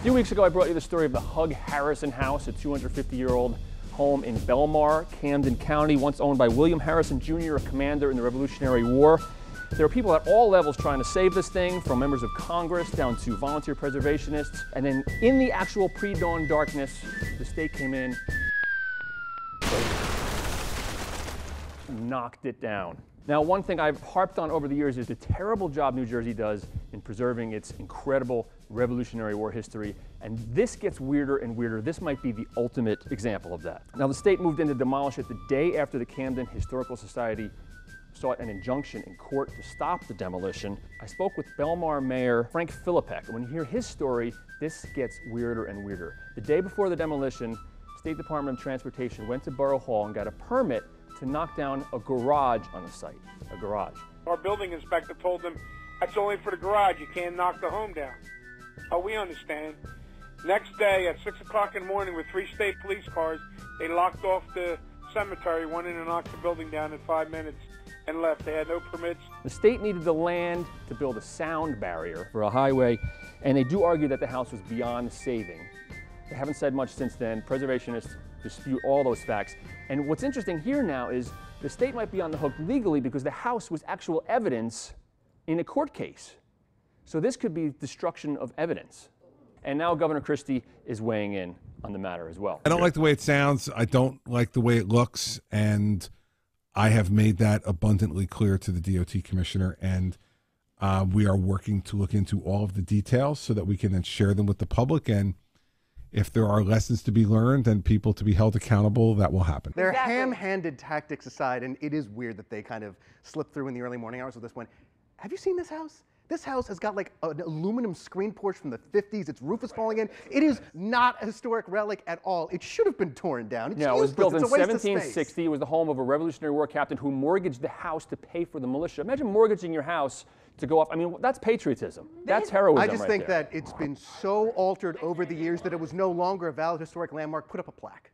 A few weeks ago, I brought you the story of the Hugg Harrison House, a 250-year-old home in Bellmawr, Camden County, once owned by William Harrison Jr., a commander in the Revolutionary War. There are people at all levels trying to save this thing, from members of Congress down to volunteer preservationists. And then in the actual pre-dawn darkness, the state came in, knocked it down. Now, one thing I've harped on over the years is the terrible job New Jersey does in preserving its incredible Revolutionary War history, and this gets weirder and weirder. This might be the ultimate example of that. Now, the state moved in to demolish it the day after the Camden Historical Society sought an injunction in court to stop the demolition. I spoke with Bellmawr Mayor Frank Filipek, and when you hear his story, this gets weirder and weirder. The day before the demolition, State Department of Transportation went to Borough Hall and got a permit to knock down a garage on the site, a garage. Our building inspector told them, that's only for the garage, you can't knock the home down. Oh, we understand. Next day at 6 o'clock in the morning with 3 state police cars, they locked off the cemetery, went in and knocked the building down in 5 minutes and left. They had no permits. The state needed the land to build a sound barrier for a highway, and they do argue that the house was beyond saving. They haven't said much since then. Preservationists dispute all those facts. And what's interesting here now is the state might be on the hook legally because the house was actual evidence in a court case. So this could be destruction of evidence. And now Governor Christie is weighing in on the matter as well. I don't like the way it sounds. I don't like the way it looks. And I have made that abundantly clear to the DOT commissioner. And we are working to look into all of the details so that we can then share them with the public. And if there are lessons to be learned and people to be held accountable, that will happen. Their ham-handed tactics aside, and it is weird that they kind of slipped through in the early morning hours of this one. Have you seen this house? This house has got like an aluminum screen porch from the 50s. Its roof is falling in. It is not a historic relic at all. It should have been torn down. No, it was built in 1760. It was the home of a Revolutionary War captain who mortgaged the house to pay for the militia. Imagine mortgaging your house to go off. I mean, that's patriotism. That's heroism. I just think that it's been so altered over the years that it was no longer a valid historic landmark. Put up a plaque.